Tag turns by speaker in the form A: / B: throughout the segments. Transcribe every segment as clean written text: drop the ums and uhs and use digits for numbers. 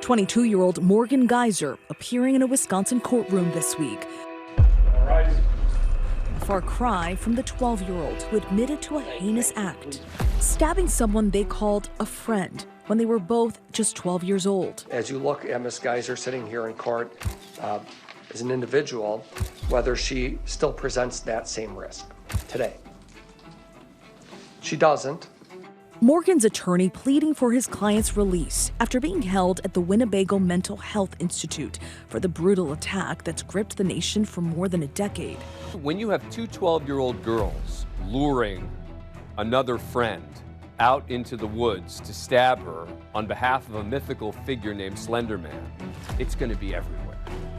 A: 22-year-old Morgan Geyser appearing in a Wisconsin courtroom this week. A far cry from the 12-year-old who admitted to a heinous act, stabbing someone they called a friend when they were both just 12 years old.
B: As you look at Ms. Geyser sitting here in court as an individual, whether she still presents that same risk today. She doesn't.
A: Morgan's attorney pleading for his client's release after being held at the Winnebago Mental Health Institute for the brutal attack that's gripped the nation for more than a decade.
C: When you have two 12-year-old girls luring another friend out into the woods to stab her on behalf of a mythical figure named Slender Man, it's going to be everywhere.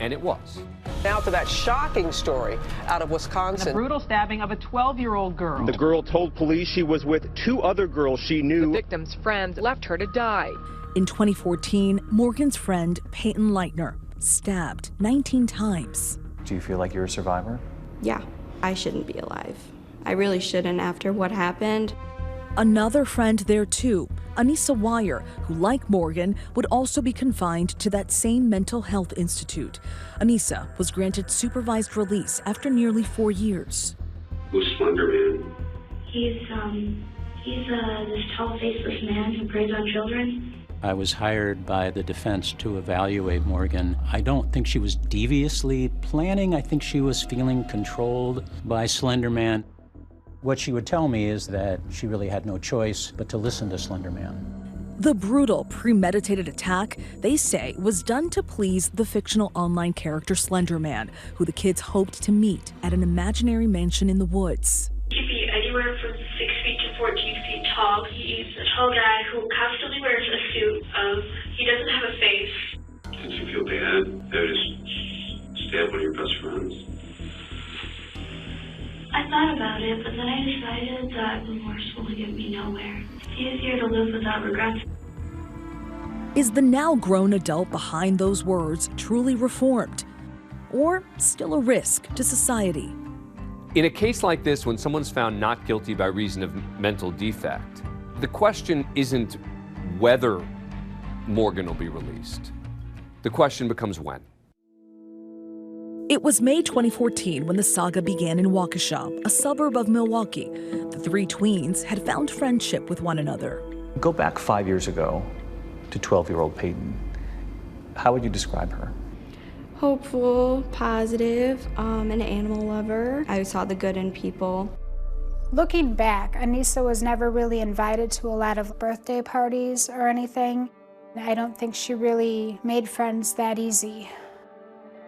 C: And it was.
D: Now to that shocking story out of Wisconsin.
E: The brutal stabbing of a 12-year-old girl.
F: The girl told police she was with two other girls she knew.
G: The victim's friend left her to die.
A: In 2014, Morgan's friend, Payton Leutner, stabbed 19 times.
H: Do you feel like you're a survivor?
I: Yeah, I shouldn't be alive. I really shouldn't after what happened.
A: Another friend there too, Anissa Weier, who, like Morgan, would also be confined to that same mental health institute. Anissa was granted supervised release after nearly 4 years.
J: Who's Slender Man?
K: He's this tall, faceless man who preys on children.
L: I was hired by the defense to evaluate Morgan. I don't think she was deviously planning. I think she was feeling controlled by Slender Man. What she would tell me is that she really had no choice but to listen to Slender Man.
A: The brutal, premeditated attack, they say, was done to please the fictional online character Slender Man, who the kids hoped to meet at an imaginary mansion in the woods.
K: He could be anywhere from 6 feet to 14 feet tall. He's a tall guy who constantly wears a suit. He doesn't have a face.
J: Did you feel bad? They just stabbed one of your best friends.
K: I thought about it, but then I decided that remorse will get me nowhere. It's easier to live without regrets.
A: Is the now grown adult behind those words truly reformed? Or still a risk to society?
C: In a case like this, when someone's found not guilty by reason of mental defect, the question isn't whether Morgan will be released. The question becomes when.
A: It was May 2014 when the saga began in Waukesha, a suburb of Milwaukee. The three tweens had found friendship with one another.
H: Go back 5 years ago to 12-year-old Payton. How would you describe her?
I: Hopeful, positive, an animal lover. I saw the good in people.
M: Looking back, Anissa was never really invited to a lot of birthday parties or anything. I don't think she really made friends that easy.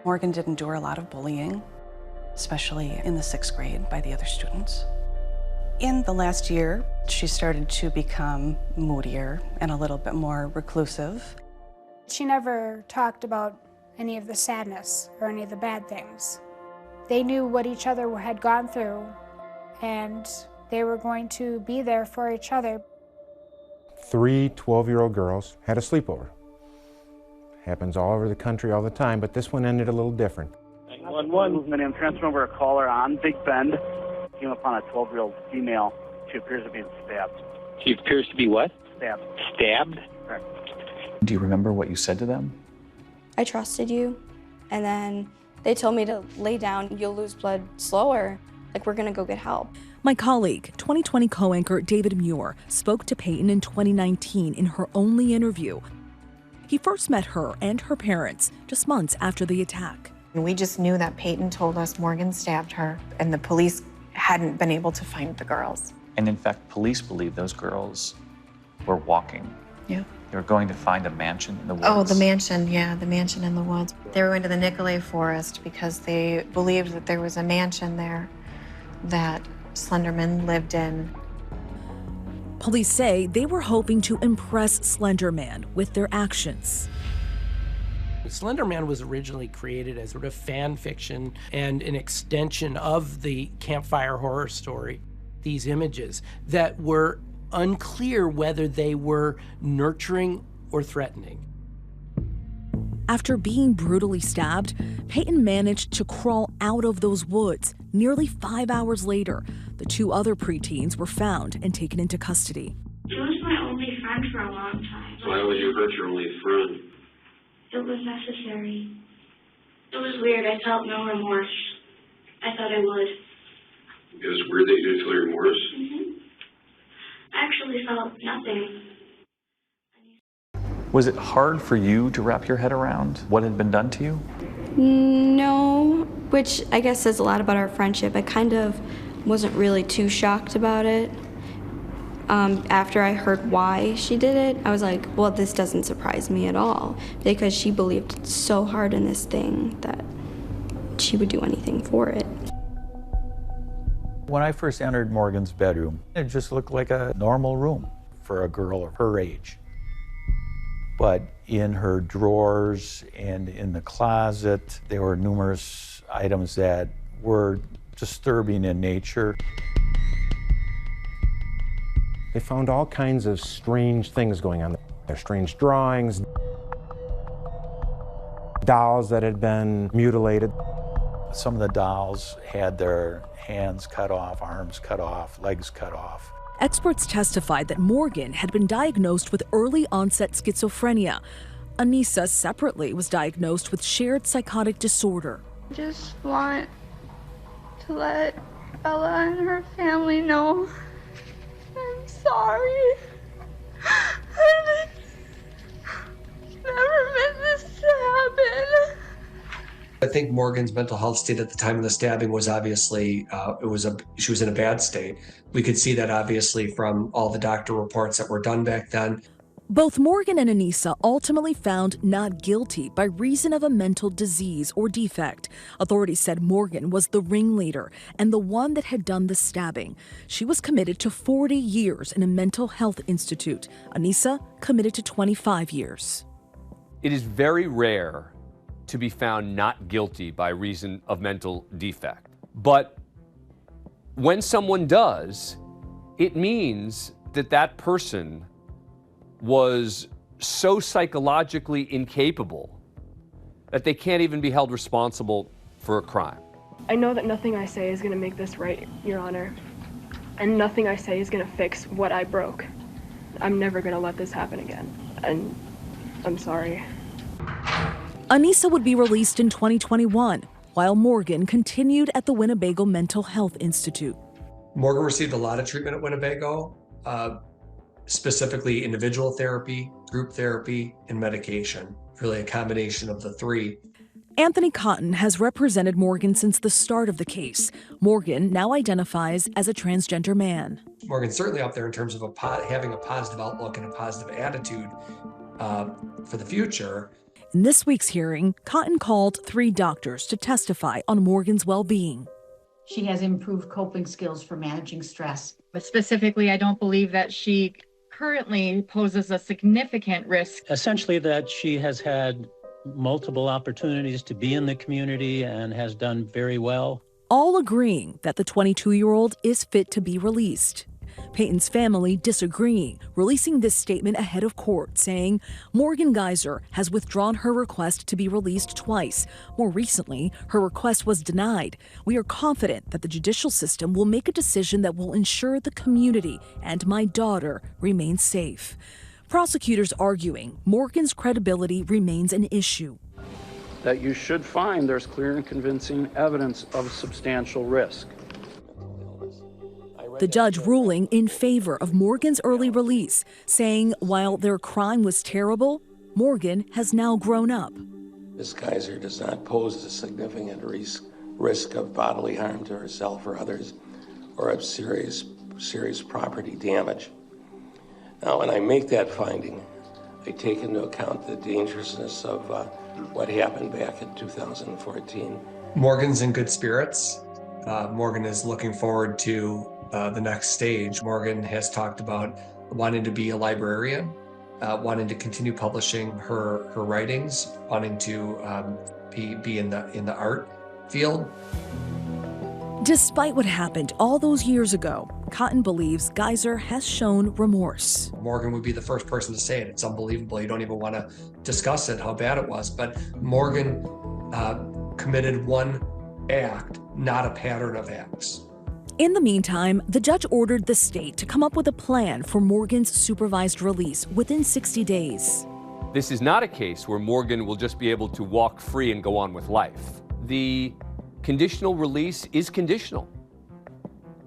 N: Morgan did endure a lot of bullying, especially in the 6th grade by the other students. In the last year, she started to become moodier and a little bit more reclusive.
M: She never talked about any of the sadness or any of the bad things. They knew what each other had gone through, and they were going to be there for each other.
O: 3 12-year-old girls had a sleepover. Happens all over the country all the time, but this one ended a little different.
P: 911 movement and transferring over a caller on Big Bend. Came upon a 12-year-old female. She appears to be stabbed.
Q: She appears to be what?
P: Stabbed.
Q: Stabbed?
P: Correct.
H: Do you remember what you said to them?
I: I trusted you, and then they told me to lay down. You'll lose blood slower. Like, we're gonna go get help.
A: My colleague, 2020 co-anchor David Muir, spoke to Payton in 2019 in her only interview. He first met her and her parents just months after the attack.
R: We just knew that Payton told us Morgan stabbed her, and the police hadn't been able to find the girls.
H: And in fact, police believe those girls were walking.
R: Yeah.
H: They were going to find a mansion in the woods.
R: Oh, the mansion, yeah, the mansion in the woods. They were going to the Nicolay Forest because they believed that there was a mansion there that Slender Man lived in.
A: Police say they were hoping to impress Slender Man with their actions.
S: Slender Man was originally created as sort of fan fiction and an extension of the campfire horror story. These images that were unclear whether they were nurturing or threatening.
A: After being brutally stabbed, Payton managed to crawl out of those woods. Nearly 5 hours later, the 2 other preteens were found and taken into custody.
K: He was my only friend for a long time.
J: Why would you hurt your only friend?
K: It was necessary. It was weird. I felt no remorse. I thought I would.
J: It was weird that you didn't feel remorse?
K: I actually felt nothing.
H: Was it hard for you to wrap your head around what had been done to you?
I: No, which I guess says a lot about our friendship. I kind of wasn't really too shocked about it. After I heard why she did it, I was like, well, this doesn't surprise me at all, because she believed so hard in this thing that she would do anything for it.
L: When I first entered Morgan's bedroom, it just looked like a normal room for a girl of her age. But in her drawers and in the closet, there were numerous items that were disturbing in nature.
O: They found all kinds of strange things going on. There's strange drawings, dolls that had been mutilated.
L: Some of the dolls had their hands cut off, arms cut off, legs cut off.
A: Experts testified that Morgan had been diagnosed with early onset schizophrenia. Anissa separately was diagnosed with shared psychotic disorder.
T: I just want to let Ella and her family know I'm sorry. I never meant this to happen.
B: I think Morgan's mental health state at the time of the stabbing was obviously, she was in a bad state. We could see that obviously from all the doctor reports that were done back then.
A: Both Morgan and Anissa ultimately found not guilty by reason of a mental disease or defect. Authorities said Morgan was the ringleader and the one that had done the stabbing. She was committed to 40 years in a mental health institute. Anissa committed to 25 years.
C: It is very rare to be found not guilty by reason of mental defect. But when someone does, it means that that person was so psychologically incapable that they can't even be held responsible for a crime.
U: I know that nothing I say is going to make this right, Your Honor, and nothing I say is going to fix what I broke. I'm never going to let this happen again, and I'm sorry.
A: Anissa would be released in 2021, while Morgan continued at the Winnebago Mental Health Institute.
B: Morgan received a lot of treatment at Winnebago, specifically individual therapy, group therapy, and medication, really a combination of the three.
A: Anthony Cotton has represented Morgan since the start of the case. Morgan now identifies as a transgender man.
B: Morgan's certainly up there in terms of having a positive outlook and a positive attitude for the future.
A: In this week's hearing, Cotton called 3 doctors to testify on Morgan's well-being.
V: She has improved coping skills for managing stress.
E: But specifically, I don't believe that she currently poses a significant risk.
L: Essentially that she has had multiple opportunities to be in the community and has done very well.
A: All agreeing that the 22-year-old is fit to be released. Payton's family disagreeing, releasing this statement ahead of court, saying Morgan Geyser has withdrawn her request to be released twice. More recently, her request was denied. We are confident that the judicial system will make a decision that will ensure the community and my daughter remain safe. Prosecutors arguing Morgan's credibility remains an issue.
W: That you should find there's clear and convincing evidence of substantial risk.
A: The judge ruling in favor of Morgan's early release, saying while their crime was terrible, Morgan has now grown up.
X: Ms. Geyser does not pose a significant risk of bodily harm to herself or others, or of serious property damage. Now, when I make that finding, I take into account the dangerousness of what happened back in 2014.
B: Morgan's in good spirits. Morgan is looking forward to the next stage. Morgan has talked about wanting to be a librarian, wanting to continue publishing her writings, wanting to be in the art field.
A: Despite what happened all those years ago, Cotton believes Geyser has shown remorse.
B: Morgan would be the first person to say it. It's unbelievable. You don't even want to discuss it, how bad it was. But Morgan committed one act, not a pattern of acts.
A: In the meantime, the judge ordered the state to come up with a plan for Morgan's supervised release within 60 days.
C: This is not a case where Morgan will just be able to walk free and go on with life. The conditional release is conditional.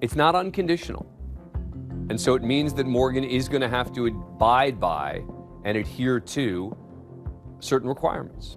C: It's not unconditional. And so it means that Morgan is going to have to abide by and adhere to certain requirements.